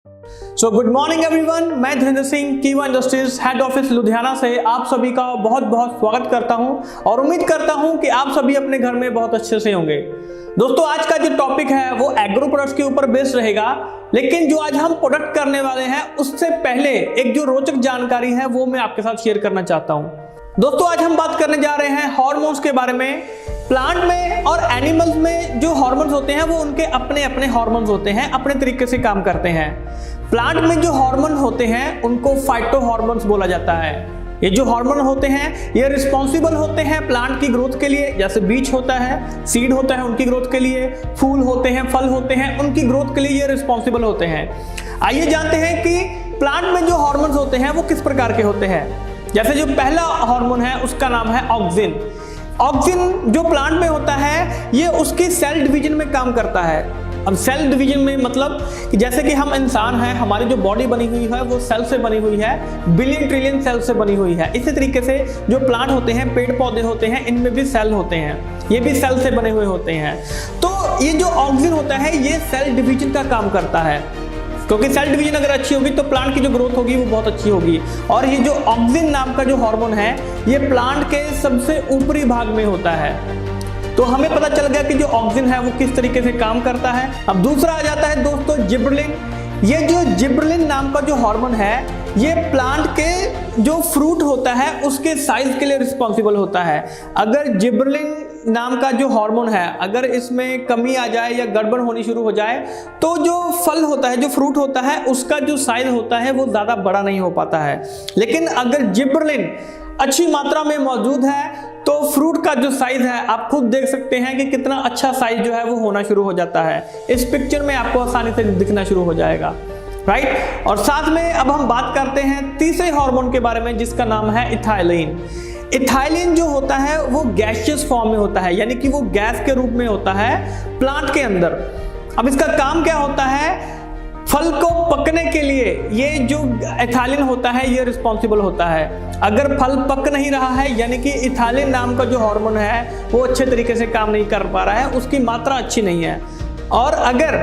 Good morning everyone, मैं धीरेन्द्र सिंह कीवा industries head office Ludhiana से आप सभी का बहुत बहुत स्वागत करता हूं और उम्मीद करता हूं कि आप सभी अपने घर में बहुत अच्छे से होंगे। दोस्तों, आज का जो टॉपिक है वो एग्रो प्रोडक्ट्स के ऊपर बेस्ड रहेगा, लेकिन जो आज हम प्रोडक्ट करने वाले हैं उससे पहले एक जो रोचक जानकारी है वो मैं आपके साथ शेयर करना चाहता हूं। दोस्तों, आज हम बात करने जा रहे हैं हार्मोन्स के बारे में। प्लांट में और एनिमल्स में जो हार्मोन्स होते हैं वो उनके अपने अपने हार्मोन्स होते हैं, अपने तरीके से काम करते हैं। प्लांट में जो हार्मोन होते हैं उनको फाइटो हार्मोन्स बोला जाता है। ये जो हार्मोन होते हैं ये रिस्पॉन्सिबल होते हैं प्लांट की ग्रोथ के लिए, जैसे बीज होता है, सीड होता है उनकी ग्रोथ के लिए, फूल होते हैं, फल होते हैं, उनकी ग्रोथ के लिए ये रिस्पॉन्सिबल होते हैं। आइए जानते हैं कि प्लांट में जो हार्मोन्स होते हैं वो किस प्रकार के होते हैं। जैसे जो पहला हार्मोन है उसका नाम है ऑक्सिन। ऑक्सिन जो प्लांट में होता है ये उसकी सेल डिवीजन में काम करता है। अब सेल डिवीजन में मतलब कि जैसे कि हम इंसान हैं, हमारी जो बॉडी बनी हुई है वो सेल से बनी हुई है, बिलियन ट्रिलियन सेल से बनी हुई है। इसी तरीके से जो प्लांट होते हैं, पेड़ पौधे होते हैं, इनमें भी सेल होते हैं, ये भी सेल से बने हुए होते हैं। तो ये जो ऑक्सिन होता है ये सेल डिवीजन का काम करता है, क्योंकि सेल डिवीजन अगर अच्छी होगी तो प्लांट की जो ग्रोथ होगी वो बहुत अच्छी होगी। और ये जो ऑक्सिन नाम का जो हार्मोन है ये प्लांट के सबसे ऊपरी भाग में होता है। तो हमें पता चल गया कि जो ऑक्सिन है वो किस तरीके से काम करता है। अब दूसरा आ जाता है दोस्तों जिब्रेलिन। ये जो जिब्रेलिन नाम का जो हार्मोन है ये प्लांट के जो फ्रूट होता है उसके साइज के लिए रिस्पॉन्सिबल होता है। अगर जिब्रेलिन नाम का जो हार्मोन है अगर इसमें कमी आ जाए या गड़बड़ होनी शुरू हो जाए तो जो फल होता है, जो फ्रूट होता है, उसका जो साइज होता है वो ज़्यादा बड़ा नहीं हो पाता है। लेकिन अगर जिब्रेलिन अच्छी मात्रा में मौजूद है तो फ्रूट का जो साइज है आप खुद देख सकते हैं कि कितना अच्छा साइज जो है वो होना शुरू हो जाता है। इस पिक्चर में आपको आसानी से दिखना शुरू हो जाएगा, राइट। और साथ में अब हम बात करते हैं तीसरे हार्मोन के बारे में जिसका नाम है इथाइलिन। इथाइलिन जो होता है वो गैसियस फॉर्म में होता है, यानी कि वो गैस के रूप में होता है प्लांट के अंदर। अब इसका काम क्या होता है, फल को पकने के लिए ये जो इथाइलिन होता है ये रिस्पॉन्सिबल होता है। अगर फल पक नहीं रहा है यानी कि इथाइलिन नाम का जो हार्मोन है वो अच्छे तरीके से काम नहीं कर पा रहा है, उसकी मात्रा अच्छी नहीं है। और अगर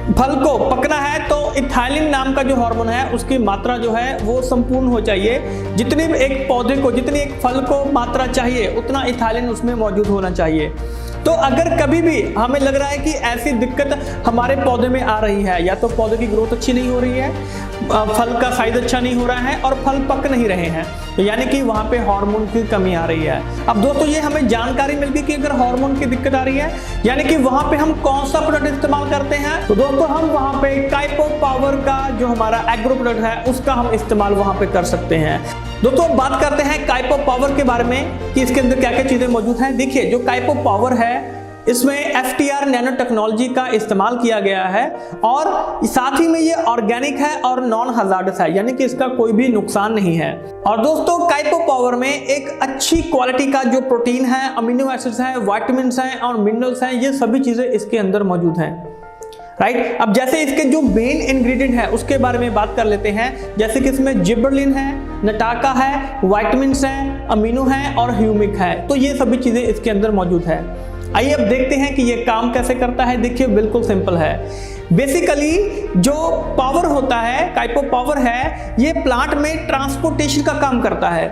फल को पकना है तो इथाइलिन नाम का जो हार्मोन है उसकी मात्रा जो है वो संपूर्ण हो चाहिए। जितनी भी एक पौधे को, जितनी एक फल को मात्रा चाहिए उतना इथाइलिन उसमें मौजूद होना चाहिए। तो अगर कभी भी हमें लग रहा है कि ऐसी दिक्कत हमारे पौधे में आ रही है, या तो पौधे की ग्रोथ अच्छी नहीं हो रही है, फल का साइज अच्छा नहीं हो रहा है और फल पक नहीं रहे हैं, तो यानी कि वहाँ पे हार्मोन की कमी आ रही है। अब दोस्तों ये हमें जानकारी मिल गई कि अगर हार्मोन की दिक्कत आ रही है यानी कि वहाँ पे हम कौन सा प्रोडक्ट इस्तेमाल करते हैं। तो दोस्तों हम वहाँ पे काइपो पावर का जो हमारा एग्रो प्रोडक्ट है उसका हम इस्तेमाल वहाँ पे कर सकते हैं। दोस्तों बात करते हैं काइपो पावर के बारे में कि इसके अंदर क्या क्या चीजें मौजूद हैं। देखिए जो काइपो पावर है इसमें FTR नैनो टेक्नोलॉजी का इस्तेमाल किया गया है और साथ ही में ये ऑर्गेनिक है और नॉन हजार्डस है, यानी कि इसका कोई भी नुकसान नहीं है। और दोस्तों काइपो पावर में एक अच्छी क्वालिटी का जो प्रोटीन है, अमीनो एसिड्स हैं, विटामिन हैं और मिनरल्स हैं, ये सभी चीजें इसके अंदर मौजूद हैं, राइट। अब जैसे इसके जो मेन इंग्रेडिएंट है उसके बारे में बात कर लेते हैं। जैसे कि इसमें जिब्रेलिन है, नटाका है, विटामिन्स हैं, अमीनो हैं और ह्यूमिक है, तो ये सभी चीजें इसके अंदर मौजूद है। आइए अब देखते हैं कि ये काम कैसे करता है। देखिए बिल्कुल सिंपल है। बेसिकली जो पावर होता है, काइपो पावर है, ये प्लांट में ट्रांसपोर्टेशन का काम करता है,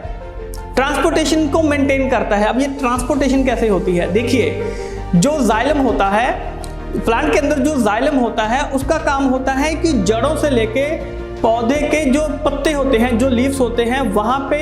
ट्रांसपोर्टेशन को मेंटेन करता है। अब ये ट्रांसपोर्टेशन कैसे होती है, देखिए जो जाइलम होता है प्लांट के अंदर, जो जाइलम होता है उसका काम होता है कि जड़ों से लेके पौधे के जो पत्ते होते हैं, जो लीव्स होते हैं, वहां पे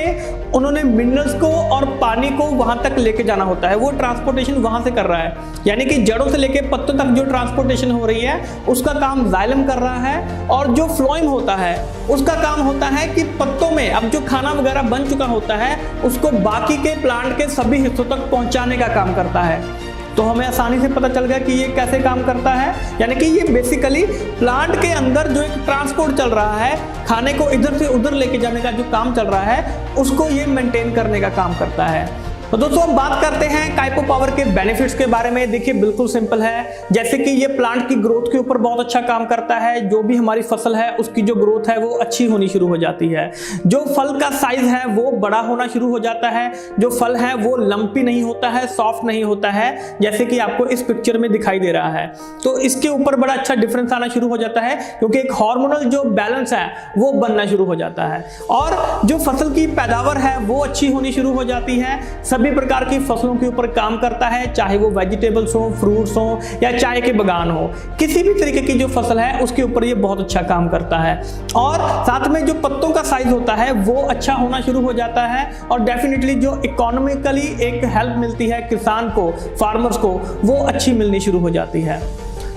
उन्होंने मिनरल्स को और पानी को वहां तक लेके जाना होता है। वो ट्रांसपोर्टेशन वहां से कर रहा है, यानी कि जड़ों से लेके पत्तों तक जो ट्रांसपोर्टेशन हो रही है उसका काम जाइलम कर रहा है। और जो फ्लोएम होता है उसका काम होता है कि पत्तों में अब जो खाना वगैरह बन चुका होता है उसको बाकी के प्लांट के सभी हिस्सों तक पहुंचाने का काम करता है। तो हमें आसानी से पता चल गया कि ये कैसे काम करता है, यानी कि ये बेसिकली प्लांट के अंदर जो एक ट्रांसपोर्ट चल रहा है, खाने को इधर से उधर लेके जाने का जो काम चल रहा है उसको ये मेंटेन करने का काम करता है। तो दोस्तों अब बात करते हैं काइपो पावर के बेनिफिट्स के बारे में। देखिए बिल्कुल सिंपल है, जैसे कि ये प्लांट की ग्रोथ के ऊपर बहुत अच्छा काम करता है। जो भी हमारी फसल है उसकी जो ग्रोथ है वो अच्छी होनी शुरू हो जाती है। जो फल का साइज है वो बड़ा होना शुरू हो जाता है। जो फल है वो लंपी नहीं होता है, सॉफ्ट नहीं होता है, जैसे कि आपको इस पिक्चर में दिखाई दे रहा है। तो इसके ऊपर बड़ा अच्छा डिफरेंस आना शुरू हो जाता है, क्योंकि एक हार्मोनल जो बैलेंस है वो बनना शुरू हो जाता है। और जो फसल की पैदावार है वो अच्छी होनी शुरू हो जाती है। सभी प्रकार की फसलों के ऊपर काम करता है, चाहे वो वेजिटेबल्स हो, फ्रूट्स हो या चाय के बागान हो, किसी भी तरीके की जो फसल है उसके ऊपर ये बहुत अच्छा काम करता है। और साथ में जो पत्तों का साइज होता है वो अच्छा होना शुरू हो जाता है, और डेफिनेटली जो इकोनॉमिकली एक हेल्प मिलती है किसान को, फार्मर्स को, वो अच्छी मिलनी शुरू हो जाती है।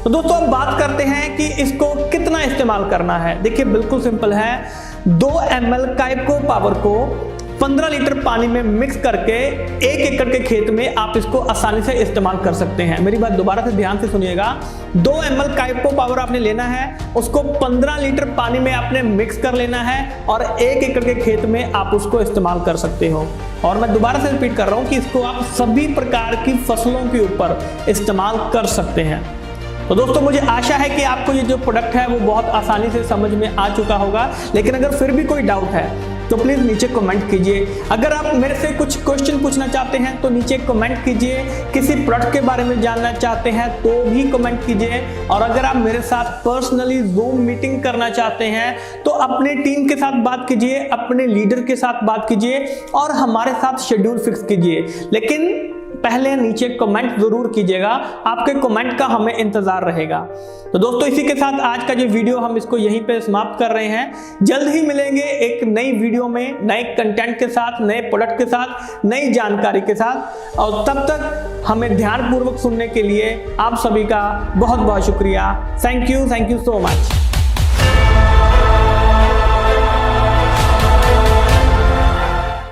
तो दोस्तों अब बात करते हैं कि इसको कितना इस्तेमाल करना है। देखिए बिल्कुल सिंपल है, 2 ml काइपो पावर को 15 लीटर पानी में मिक्स करके 1 एकड़ के खेत में आप इसको आसानी से इस्तेमाल कर सकते हैं। मेरी बात दोबारा से ध्यान से सुनिएगा, 2 ml काइपो पावर आपने लेना है, उसको 15 लीटर पानी में आपने मिक्स कर लेना है और 1 एकड़ के खेत में आप उसको इस्तेमाल कर सकते हो। और मैं दोबारा से रिपीट कर रहा हूं कि इसको आप सभी प्रकार की फसलों के ऊपर इस्तेमाल कर सकते हैं। तो दोस्तों मुझे आशा है कि आपको ये जो प्रोडक्ट है वो बहुत आसानी से समझ में आ चुका होगा, लेकिन अगर फिर भी कोई डाउट है तो प्लीज नीचे कमेंट कीजिए। अगर आप मेरे से कुछ क्वेश्चन पूछना चाहते हैं तो नीचे कमेंट कीजिए। किसी प्रोडक्ट के बारे में जानना चाहते हैं तो भी कमेंट कीजिए। और अगर आप मेरे साथ पर्सनली जूम मीटिंग करना चाहते हैं तो अपने टीम के साथ बात कीजिए, अपने लीडर के साथ बात कीजिए और हमारे साथ शेड्यूल फिक्स कीजिए। लेकिन पहले नीचे कमेंट जरूर कीजिएगा, आपके कमेंट का हमें इंतजार रहेगा। तो दोस्तों इसी के साथ आज का जो वीडियो हम इसको यहीं पे समाप्त कर रहे हैं। जल्द ही मिलेंगे एक नई वीडियो में, नए कंटेंट के साथ, नए प्रोडक्ट के साथ, नई जानकारी के साथ। और तब तक हमें ध्यानपूर्वक सुनने के लिए आप सभी का बहुत बहुत शुक्रिया। Thank you so much.